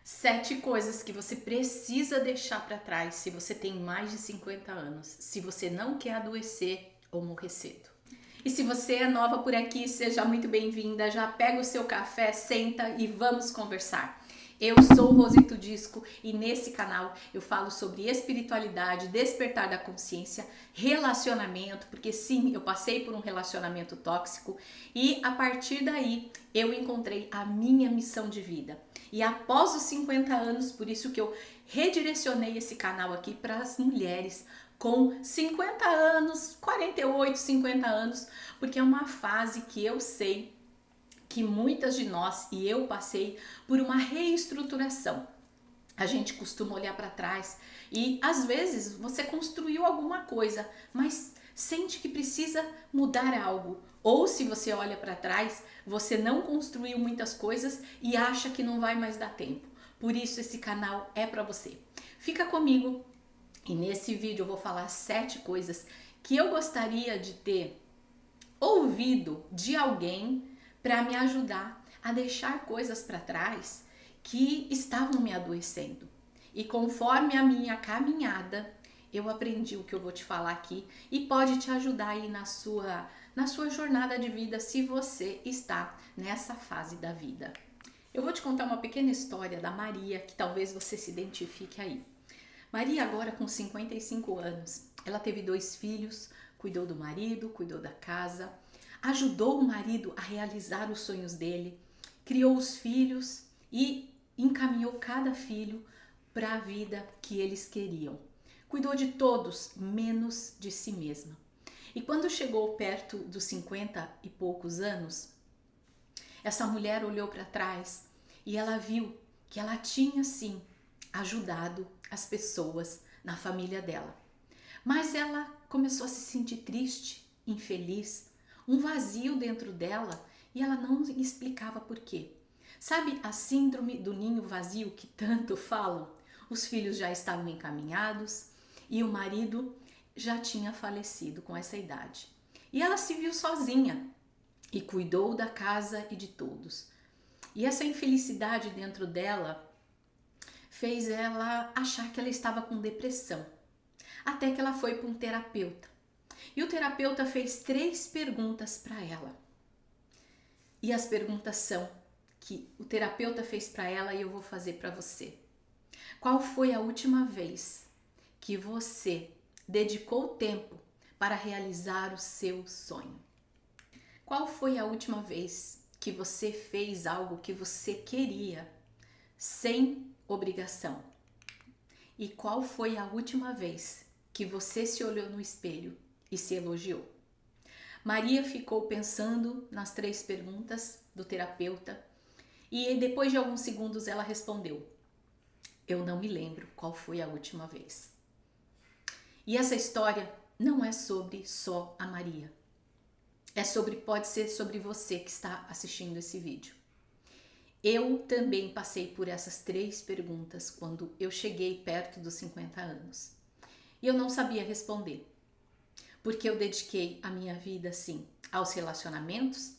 7 coisas que você precisa deixar para trás se você tem mais de 50 anos, se você não quer adoecer ou morrer cedo. E se você é nova por aqui, seja muito bem-vinda. Já pega o seu café, senta e vamos conversar. Eu sou Rosito Disco e nesse canal eu falo sobre espiritualidade, despertar da consciência, relacionamento, porque sim, eu passei por um relacionamento tóxico e a partir daí eu encontrei a minha missão de vida. E após os 50 anos, por isso que eu redirecionei esse canal aqui para as mulheres com 50 anos, 48, 50 anos, porque é uma fase que eu sei que muitas de nós, e eu passei por uma reestruturação. A gente costuma olhar para trás e às vezes você construiu alguma coisa, mas sente que precisa mudar algo. Ou se você olha para trás, você não construiu muitas coisas e acha que não vai mais dar tempo. Por isso esse canal é para você. Fica comigo e nesse vídeo eu vou falar 7 coisas que eu gostaria de ter ouvido de alguém para me ajudar a deixar coisas para trás que estavam me adoecendo. E conforme a minha caminhada, eu aprendi o que eu vou te falar aqui e pode te ajudar aí na sua jornada de vida se você está nessa fase da vida. Eu vou te contar uma pequena história da Maria que talvez você se identifique aí. Maria agora com 55 anos, ela teve 2 filhos, cuidou do marido, cuidou da casa, ajudou o marido a realizar os sonhos dele, criou os filhos e encaminhou cada filho para a vida que eles queriam. Cuidou de todos, menos de si mesma. E quando chegou perto dos 50 e poucos anos, essa mulher olhou para trás e ela viu que ela tinha sim ajudado as pessoas na família dela. Mas ela começou a se sentir triste, infeliz, um vazio dentro dela e ela não explicava por quê. Sabe a síndrome do ninho vazio que tanto falam? Os filhos já estavam encaminhados e o marido já tinha falecido com essa idade. E ela se viu sozinha e cuidou da casa e de todos. E essa infelicidade dentro dela fez ela achar que ela estava com depressão. Até que ela foi para um terapeuta. E o terapeuta fez 3 perguntas para ela. E as perguntas são que o terapeuta fez para ela e eu vou fazer para você. Qual foi a última vez que você dedicou tempo para realizar o seu sonho? Qual foi a última vez que você fez algo que você queria sem obrigação? E qual foi a última vez que você se olhou no espelho e se elogiou? Maria ficou pensando nas 3 perguntas do terapeuta e depois de alguns segundos ela respondeu: eu não me lembro qual foi a última vez. E essa história não é sobre só a Maria. Pode ser sobre você que está assistindo esse vídeo. Eu também passei por essas 3 perguntas quando eu cheguei perto dos 50 anos. E eu não sabia responder, porque eu dediquei a minha vida, sim, aos relacionamentos,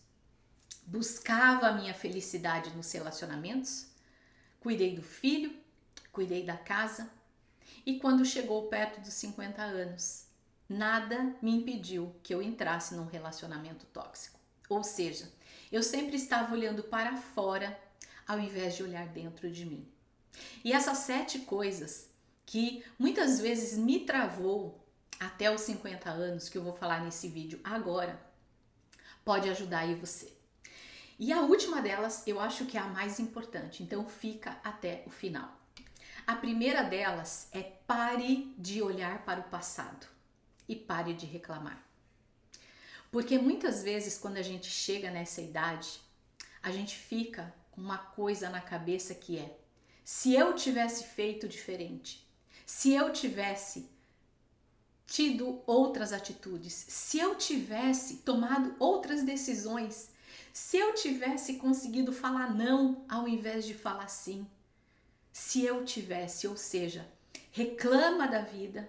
buscava a minha felicidade nos relacionamentos, cuidei do filho, cuidei da casa, e quando chegou perto dos 50 anos, nada me impediu que eu entrasse num relacionamento tóxico. Ou seja, eu sempre estava olhando para fora ao invés de olhar dentro de mim. E essas 7 coisas que muitas vezes me travou até os 50 anos, que eu vou falar nesse vídeo agora, pode ajudar aí você. E a última delas, eu acho que é a mais importante, então fica até o final. A primeira delas é: pare de olhar para o passado e pare de reclamar. Porque muitas vezes quando a gente chega nessa idade, a gente fica com uma coisa na cabeça que é: se eu tivesse feito diferente, se eu tivesse tido outras atitudes, se eu tivesse tomado outras decisões, se eu tivesse conseguido falar não ao invés de falar sim, se eu tivesse, ou seja, reclama da vida,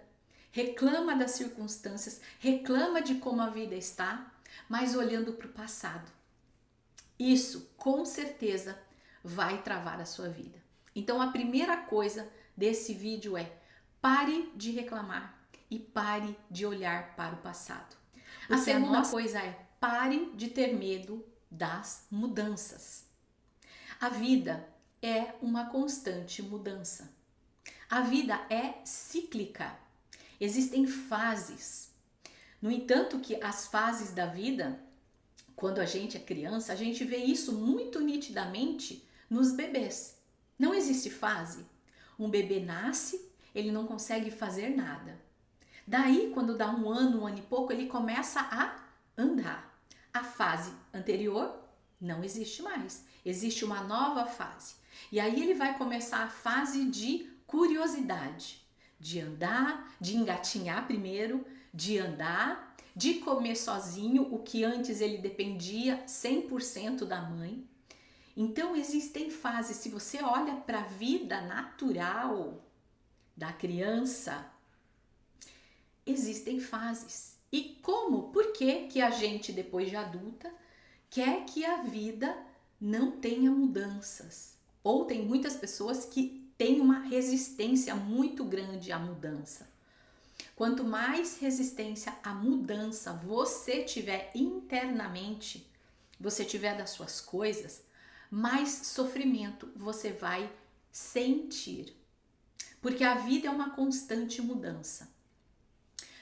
reclama das circunstâncias, reclama de como a vida está, mas olhando para o passado. Isso, com certeza, vai travar a sua vida. Então a primeira coisa desse vídeo é: pare de reclamar e pare de olhar para o passado. A segunda coisa é: pare de ter medo das mudanças. A vida é uma constante mudança. A vida é cíclica. Existem fases. No entanto, que as fases da vida, quando a gente é criança, a gente vê isso muito nitidamente nos bebês. Não existe fase. Um bebê nasce, ele não consegue fazer nada. Daí, quando dá um ano e pouco, ele começa a andar. A fase anterior não existe mais. Existe uma nova fase. E aí ele vai começar a fase de curiosidade, de andar, de engatinhar primeiro, de andar, de comer sozinho, o que antes ele dependia 100% da mãe. Então existem fases. Se você olha para a vida natural da criança, existem fases. E como? Por que a gente, depois de adulta, quer que a vida não tenha mudanças? Ou tem muitas pessoas que têm uma resistência muito grande à mudança. Quanto mais resistência à mudança você tiver internamente, você tiver das suas coisas, mais sofrimento você vai sentir. Porque a vida é uma constante mudança.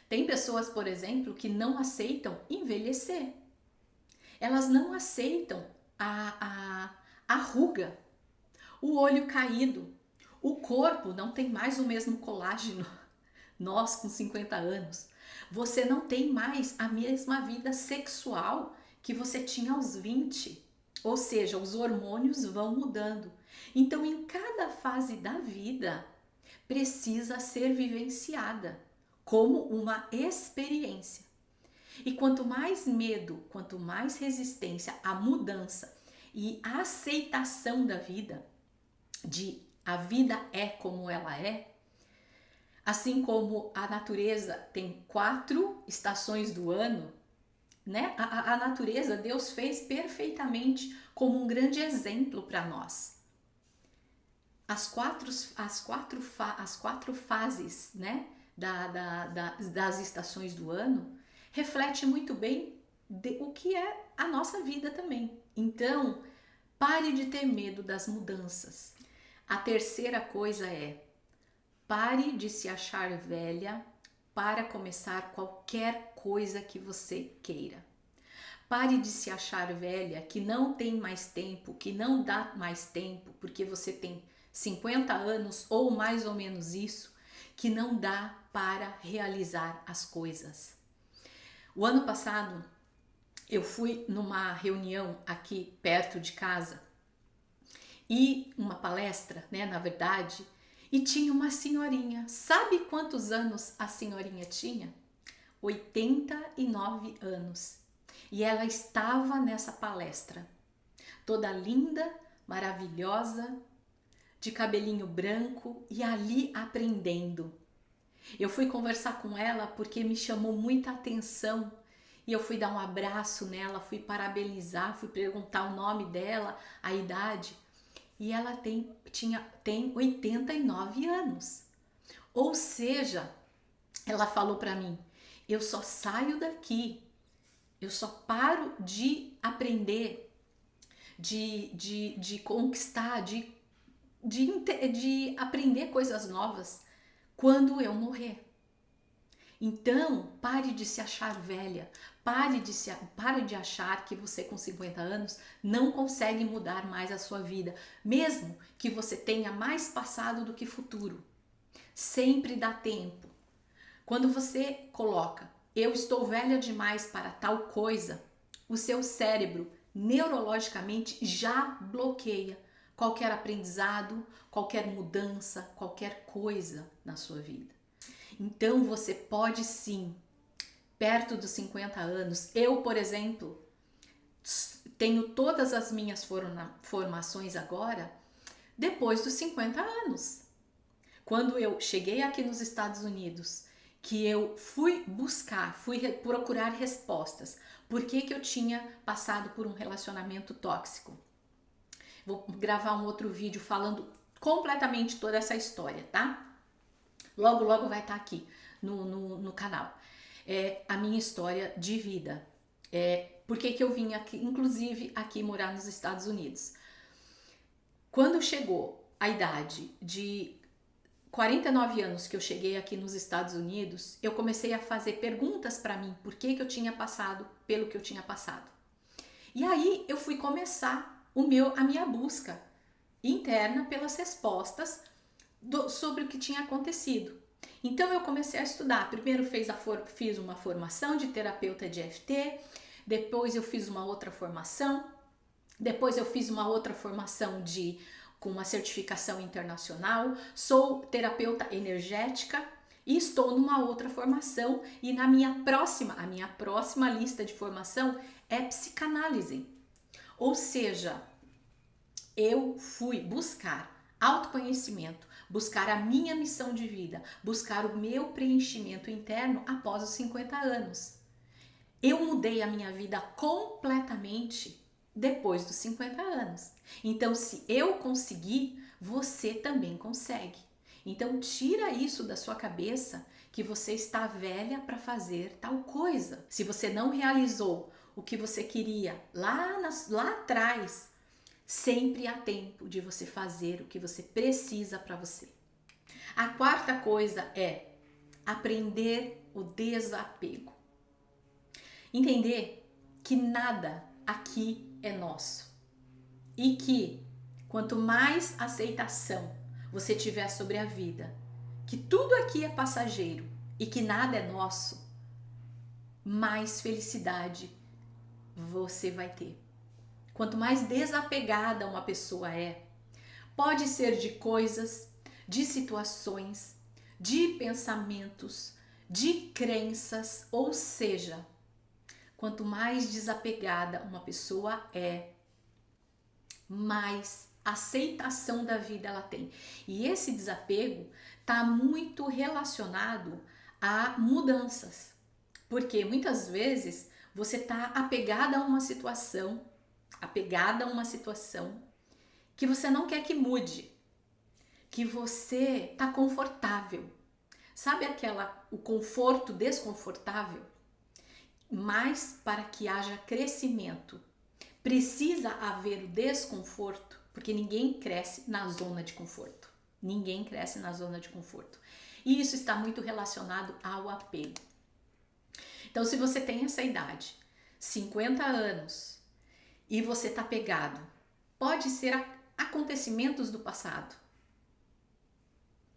Tem pessoas, por exemplo, que não aceitam envelhecer. Elas não aceitam a ruga, o olho caído, o corpo não tem mais o mesmo colágeno. Nós com 50 anos, você não tem mais a mesma vida sexual que você tinha aos 20. Ou seja, os hormônios vão mudando. Então, em cada fase da vida, precisa ser vivenciada como uma experiência. E quanto mais medo, quanto mais resistência à mudança e à aceitação da vida, de a vida é como ela é, assim como a natureza tem 4 estações do ano, né? A natureza Deus fez perfeitamente como um grande exemplo para nós. As quatro fases, né, das estações do ano reflete muito bem o que é a nossa vida também. Então, pare de ter medo das mudanças. A terceira coisa é: pare de se achar velha para começar qualquer coisa que você queira. Pare de se achar velha que não tem mais tempo, que não dá mais tempo, porque você tem 50 anos ou mais ou menos isso, que não dá para realizar as coisas. O ano passado eu fui numa reunião aqui perto de casa e uma palestra, né, na verdade, e tinha uma senhorinha. Sabe quantos anos a senhorinha tinha? 89 anos. E ela estava nessa palestra, toda linda, maravilhosa, de cabelinho branco e ali aprendendo. Eu fui conversar com ela porque me chamou muita atenção e eu fui dar um abraço nela, fui parabenizar, fui perguntar o nome dela, a idade, e ela tem 89 anos. Ou seja, ela falou para mim: eu só saio daqui, eu só paro de aprender, de conquistar, de aprender coisas novas quando eu morrer. Então, pare de se achar velha, pare de achar que você com 50 anos não consegue mudar mais a sua vida, mesmo que você tenha mais passado do que futuro. Sempre dá tempo. Quando você coloca eu estou velha demais para tal coisa, o seu cérebro neurologicamente já bloqueia qualquer aprendizado, qualquer mudança, qualquer coisa na sua vida. Então você pode sim, perto dos 50 anos, eu, por exemplo, tenho todas as minhas formações agora depois dos 50 anos. Quando eu cheguei aqui nos Estados Unidos, que eu fui procurar respostas. Por que eu tinha passado por um relacionamento tóxico? Vou gravar um outro vídeo falando completamente toda essa história, tá? Logo, logo vai estar aqui no canal. É a minha história de vida. Por que eu vim aqui, inclusive aqui morar nos Estados Unidos? Quando chegou a idade de 49 anos que eu cheguei aqui nos Estados Unidos, eu comecei a fazer perguntas para mim, por que eu tinha passado pelo que eu tinha passado. E aí eu fui começar a minha busca interna pelas respostas sobre o que tinha acontecido. Então eu comecei a estudar. Primeiro fiz uma formação de terapeuta de EFT, depois eu fiz uma outra formação, depois eu fiz uma outra formação com uma certificação internacional, sou terapeuta energética e estou numa outra formação, e a minha próxima lista de formação é psicanálise. Ou seja, eu fui buscar autoconhecimento, buscar a minha missão de vida, buscar o meu preenchimento interno após os 50 anos. Eu mudei a minha vida completamente depois dos 50 anos. Então, se eu conseguir, você também consegue. Então, tira isso da sua cabeça que você está velha para fazer tal coisa. Se você não realizou o que você queria lá atrás, sempre há tempo de você fazer o que você precisa para você. A quarta coisa é aprender o desapego. Entender que nada aqui é nosso e que quanto mais aceitação você tiver sobre a vida, que tudo aqui é passageiro e que nada é nosso, mais felicidade você vai ter. Quanto mais desapegada uma pessoa é, pode ser de coisas, de situações, de pensamentos, de crenças, ou seja, quanto mais desapegada uma pessoa é, mais aceitação da vida ela tem. E esse desapego está muito relacionado a mudanças. Porque muitas vezes você está apegada a uma situação que você não quer que mude, que você está confortável. Sabe o conforto desconfortável? Mas para que haja crescimento, precisa haver o desconforto, porque ninguém cresce na zona de conforto. Ninguém cresce na zona de conforto. E isso está muito relacionado ao apego. Então, se você tem essa idade, 50 anos, e você está apegado, pode ser acontecimentos do passado.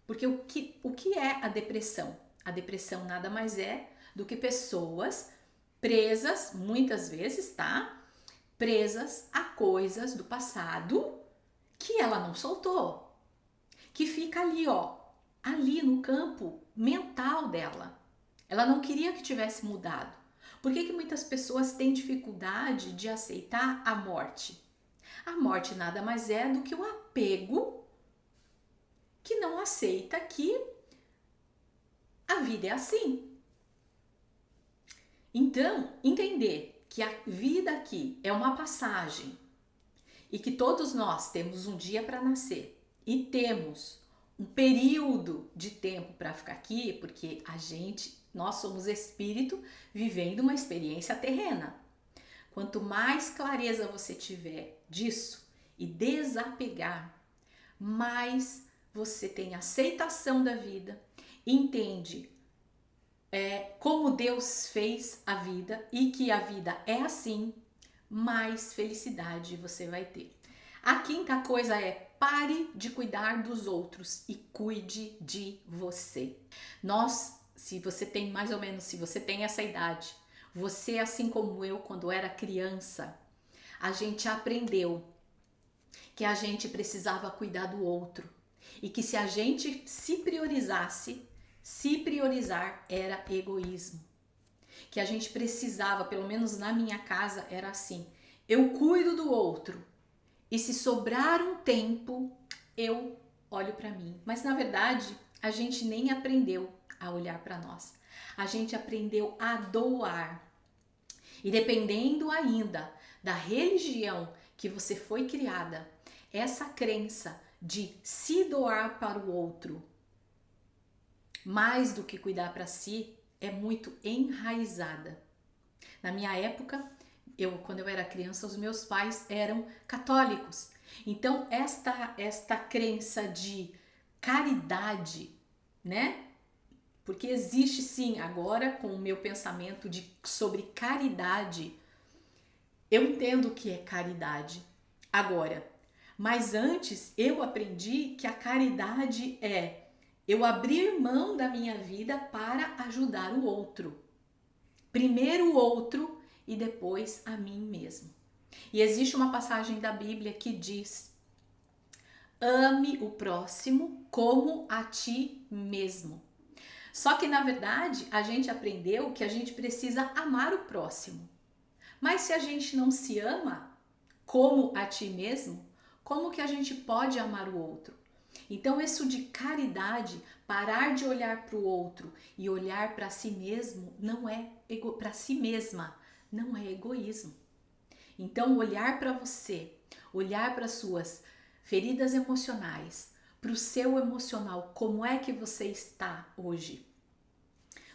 Porque o que é a depressão? A depressão nada mais é do que pessoas presas, muitas vezes, tá? Presas a coisas do passado que ela não soltou. Que fica ali, ó, ali no campo mental dela. Ela não queria que tivesse mudado. Por que muitas pessoas têm dificuldade de aceitar a morte? A morte nada mais é do que o apego que não aceita que a vida é assim. Então, entender que a vida aqui é uma passagem e que todos nós temos um dia para nascer e temos um período de tempo para ficar aqui, porque nós somos espírito vivendo uma experiência terrena. Quanto mais clareza você tiver disso e desapegar, mais você tem aceitação da vida, entende como Deus fez a vida e que a vida é assim, mais felicidade você vai ter. A quinta coisa é: pare de cuidar dos outros e cuide de você. Se você tem se você tem essa idade, você, assim como eu, quando era criança, a gente aprendeu que a gente precisava cuidar do outro e que se a gente se priorizar era egoísmo. Que a gente precisava, pelo menos na minha casa era assim: eu cuido do outro e se sobrar um tempo eu olho para mim. Mas na verdade a gente nem aprendeu a olhar para nós. A gente aprendeu a doar. E dependendo ainda da religião que você foi criada, essa crença de se doar para o outro, mais do que cuidar para si, é muito enraizada. Na minha época, quando eu era criança, os meus pais eram católicos. Então, esta crença de caridade, né? Porque existe sim, agora com o meu pensamento sobre caridade, eu entendo o que é caridade agora. Mas antes eu aprendi que a caridade é eu abrir mão da minha vida para ajudar o outro. Primeiro o outro e depois a mim mesmo. E existe uma passagem da Bíblia que diz: ame o próximo como a ti mesmo. Só que na verdade a gente aprendeu que a gente precisa amar o próximo. Mas se a gente não se ama como a ti mesmo, como que a gente pode amar o outro? Então isso de caridade, parar de olhar para o outro e olhar para si mesmo, para si mesma, não é egoísmo. Então olhar para você, olhar para suas feridas emocionais, para o seu emocional, como é que você está hoje?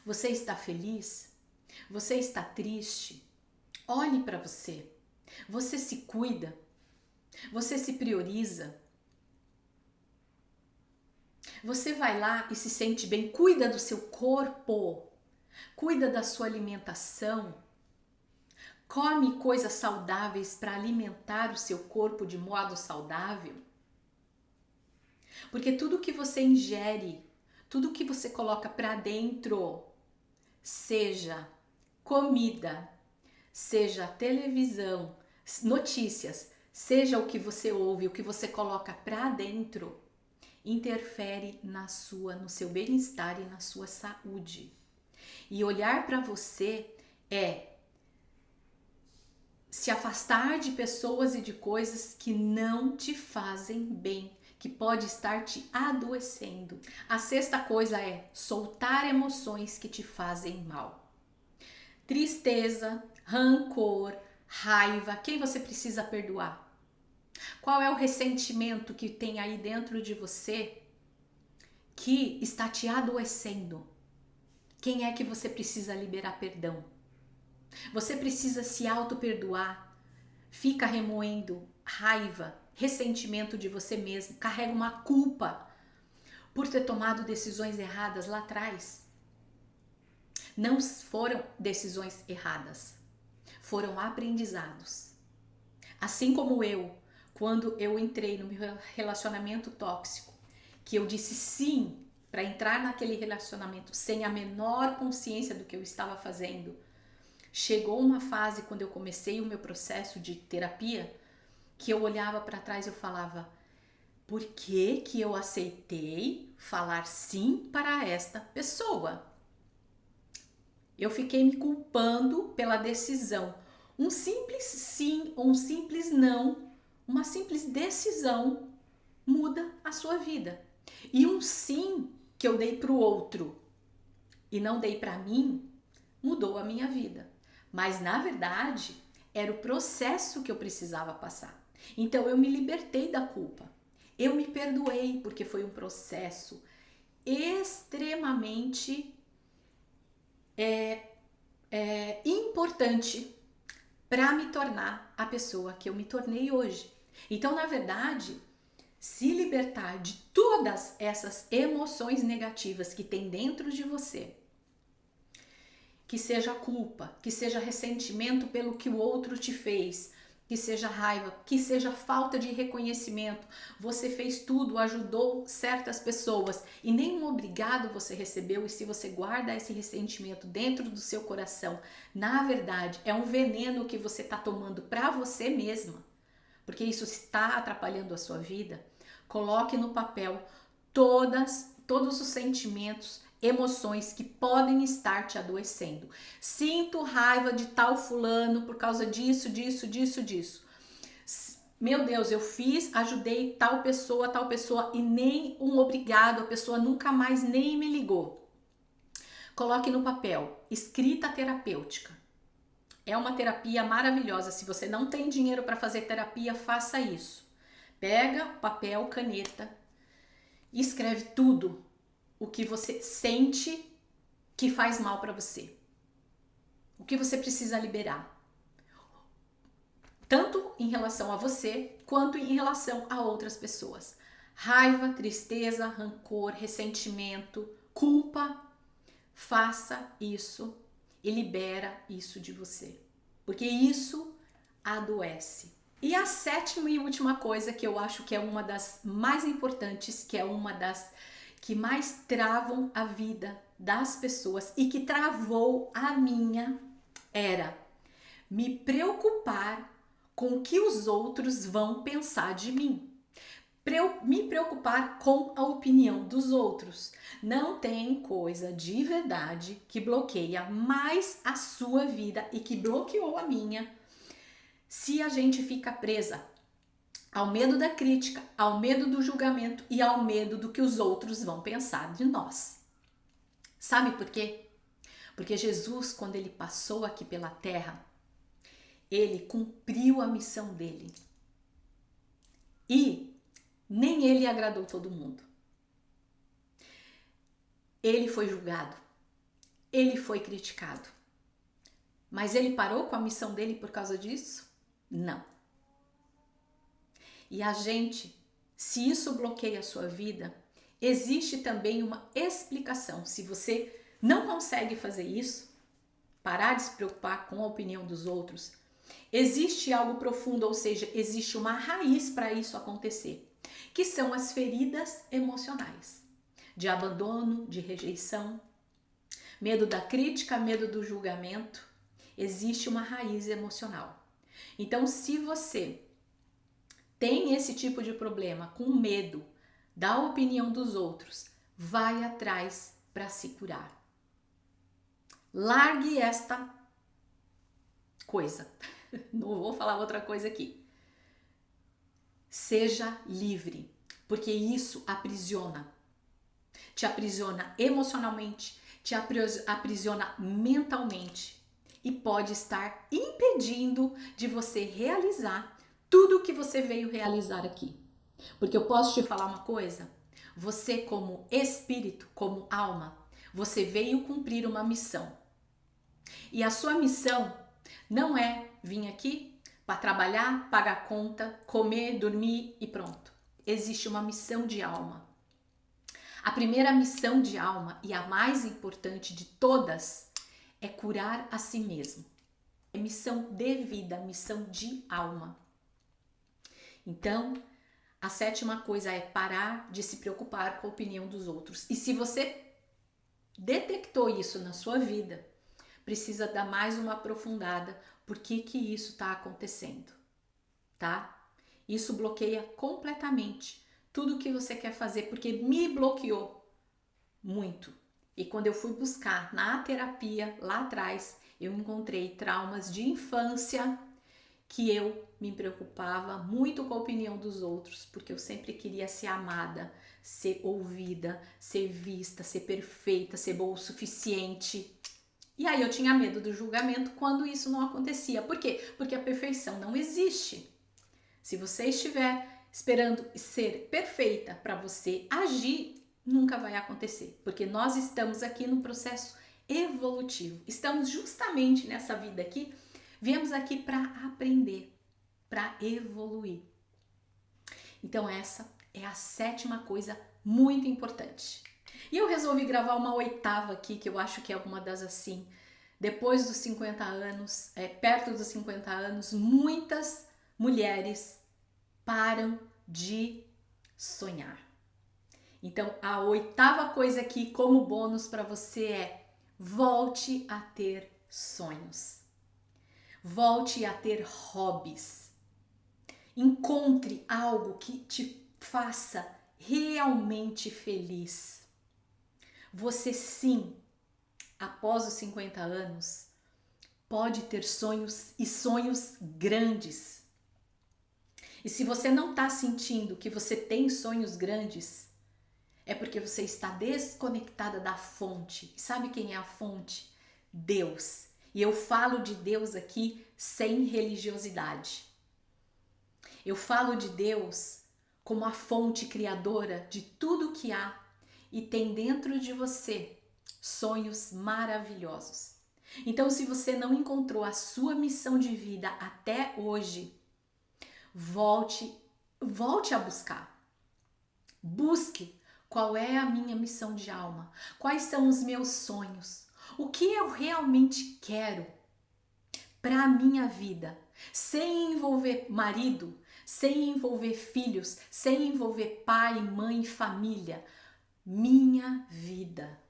Você está feliz? Você está triste? Olhe para você. Você se cuida? Você se prioriza? Você vai lá e se sente bem? Cuida do seu corpo? Cuida da sua alimentação? Come coisas saudáveis para alimentar o seu corpo de modo saudável? Porque tudo que você ingere, tudo que você coloca para dentro, seja comida, seja televisão, notícias, seja o que você ouve, o que você coloca para dentro, interfere no seu bem-estar e na sua saúde. E olhar para você é se afastar de pessoas e de coisas que não te fazem bem, que pode estar te adoecendo. A sexta coisa é soltar emoções que te fazem mal. Tristeza, rancor, raiva, quem você precisa perdoar? Qual é o ressentimento que tem aí dentro de você que está te adoecendo? Quem é que você precisa liberar perdão? Você precisa se auto-perdoar. Fica remoendo raiva, ressentimento de você mesmo, carrega uma culpa por ter tomado decisões erradas lá atrás. Não foram decisões erradas, foram aprendizados. Assim como eu, quando eu entrei no meu relacionamento tóxico, que eu disse sim para entrar naquele relacionamento sem a menor consciência do que eu estava fazendo, chegou uma fase quando eu comecei o meu processo de terapia que eu olhava para trás e eu falava: por que que eu aceitei falar sim para esta pessoa? Eu fiquei me culpando pela decisão. Um simples sim ou um simples não, uma simples decisão muda a sua vida. E um sim que eu dei para o outro e não dei para mim, mudou a minha vida. Mas na verdade, era o processo que eu precisava passar. Então eu me libertei da culpa. Eu me perdoei porque foi um processo extremamente importante para me tornar a pessoa que eu me tornei hoje. Então, na verdade, se libertar de todas essas emoções negativas que tem dentro de você, que seja culpa, que seja ressentimento pelo que o outro te fez, que seja raiva, que seja falta de reconhecimento, você fez tudo, ajudou certas pessoas e nenhum obrigado você recebeu, e se você guarda esse ressentimento dentro do seu coração, na verdade é um veneno que você está tomando para você mesma, porque isso está atrapalhando a sua vida. Coloque no papel todos os sentimentos, emoções que podem estar te adoecendo. Sinto raiva de tal fulano por causa disso. Meu Deus, eu ajudei tal pessoa e nem um obrigado, a pessoa nunca mais nem me ligou. Coloque no papel, escrita terapêutica. É uma terapia maravilhosa. Se você não tem dinheiro para fazer terapia, faça isso. Pega papel, caneta e escreve tudo o que você sente que faz mal para você. O que você precisa liberar. Tanto em relação a você, quanto em relação a outras pessoas. Raiva, tristeza, rancor, ressentimento, culpa. Faça isso e libera isso de você. Porque isso adoece. E a sétima e última coisa que eu acho que é uma das mais importantes, que é uma das que mais travam a vida das pessoas e que travou a minha, era me preocupar com o que os outros vão pensar de mim. Me preocupar com a opinião dos outros. Não tem coisa de verdade que bloqueia mais a sua vida e que bloqueou a minha se a gente fica presa ao medo da crítica, ao medo do julgamento e ao medo do que os outros vão pensar de nós. Sabe por quê? Porque Jesus, quando ele passou aqui pela terra, ele cumpriu a missão dele. E nem ele agradou todo mundo. Ele foi julgado. Ele foi criticado. Mas ele parou com a missão dele por causa disso? Não. E a gente, se isso bloqueia a sua vida, existe também uma explicação. Se você não consegue fazer isso, parar de se preocupar com a opinião dos outros, existe algo profundo, ou seja, existe uma raiz para isso acontecer, que são as feridas emocionais, de abandono, de rejeição, medo da crítica, medo do julgamento. Existe uma raiz emocional. Então, se você tem esse tipo de problema, com medo da opinião dos outros, vai atrás para se curar. Largue esta coisa. Não vou falar outra coisa aqui. Seja livre, porque isso aprisiona. Te aprisiona emocionalmente, te aprisiona mentalmente e pode estar impedindo de você realizar tudo o que você veio realizar aqui. Porque eu posso te falar uma coisa? Você, como espírito, como alma, você veio cumprir uma missão. E a sua missão não é vir aqui para trabalhar, pagar conta, comer, dormir e pronto. Existe uma missão de alma. A primeira missão de alma e a mais importante de todas é curar a si mesmo. É missão de vida, missão de alma. Então, a sétima coisa é parar de se preocupar com a opinião dos outros. E se você detectou isso na sua vida, precisa dar mais uma aprofundada. Por que isso está acontecendo, tá? Isso bloqueia completamente tudo que você quer fazer, porque me bloqueou muito. E quando eu fui buscar na terapia lá atrás, eu encontrei traumas de infância que eu me preocupava muito com a opinião dos outros, porque eu sempre queria ser amada, ser ouvida, ser vista, ser perfeita, ser boa o suficiente. E aí eu tinha medo do julgamento quando isso não acontecia. Por quê? Porque a perfeição não existe. Se você estiver esperando ser perfeita para você agir, nunca vai acontecer. Porque nós estamos aqui no processo evolutivo. Estamos justamente nessa vida aqui, viemos aqui para aprender, para evoluir. Então essa é a sétima coisa muito importante. E eu resolvi gravar uma oitava aqui, que eu acho que é uma das assim, depois dos 50 anos, perto dos 50 anos, muitas mulheres param de sonhar. Então, a oitava coisa aqui como bônus para você é: volte a ter sonhos. Volte a ter hobbies. Encontre algo que te faça realmente feliz. Você sim, após os 50 anos, pode ter sonhos e sonhos grandes. E se você não está sentindo que você tem sonhos grandes, é porque você está desconectada da fonte. E sabe quem é a fonte? Deus. E eu falo de Deus aqui sem religiosidade. Eu falo de Deus como a fonte criadora de tudo que há e tem dentro de você sonhos maravilhosos. Então, se você não encontrou a sua missão de vida até hoje, volte a buscar. Busque qual é a minha missão de alma, quais são os meus sonhos, o que eu realmente quero para a minha vida, sem envolver marido, sem envolver filhos, sem envolver pai, mãe, família. Minha vida.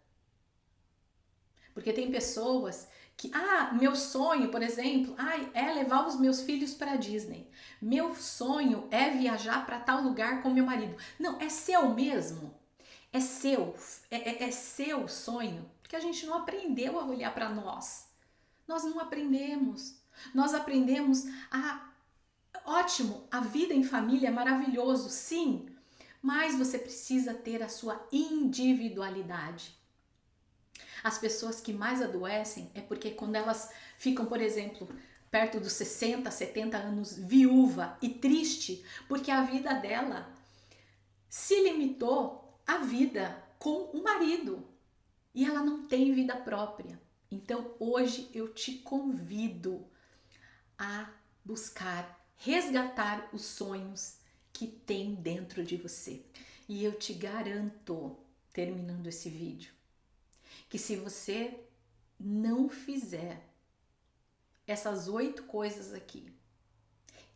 Porque tem pessoas que, meu sonho, por exemplo, é levar os meus filhos para a Disney. Meu sonho é viajar para tal lugar com meu marido. Não, é seu mesmo. É seu. É seu sonho. Porque a gente não aprendeu a olhar para nós. Nós não aprendemos. Nós aprendemos ótimo, a vida em família é maravilhoso, sim, mas você precisa ter a sua individualidade. As pessoas que mais adoecem é porque quando elas ficam, por exemplo, perto dos 60, 70 anos, viúva e triste, porque a vida dela se limitou à vida com o marido e ela não tem vida própria. Então, hoje eu te convido a buscar, resgatar os sonhos que tem dentro de você. E eu te garanto, terminando esse vídeo, que se você não fizer essas 8 coisas aqui,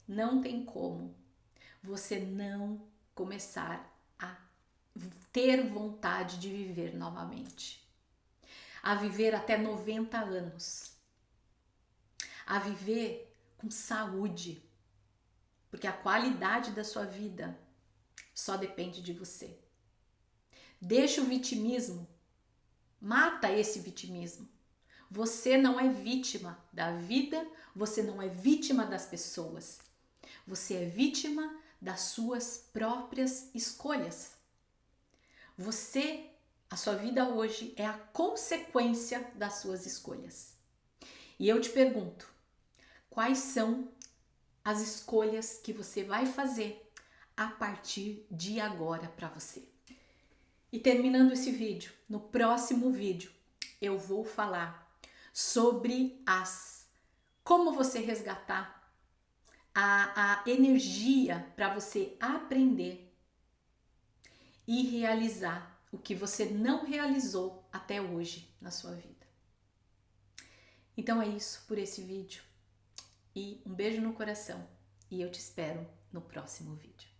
não tem como você não começar a ter vontade de viver novamente, a viver até 90 anos, a viver com saúde, porque a qualidade da sua vida só depende de você. Deixa o vitimismo, mata esse vitimismo. Você não é vítima da vida, você não é vítima das pessoas. Você é vítima das suas próprias escolhas. A sua vida hoje é a consequência das suas escolhas. E eu te pergunto, quais são as escolhas que você vai fazer a partir de agora para você? E terminando esse vídeo, no próximo vídeo, eu vou falar sobre como você resgatar a energia para você aprender e realizar o que você não realizou até hoje na sua vida. Então é isso por esse vídeo e um beijo no coração e eu te espero no próximo vídeo.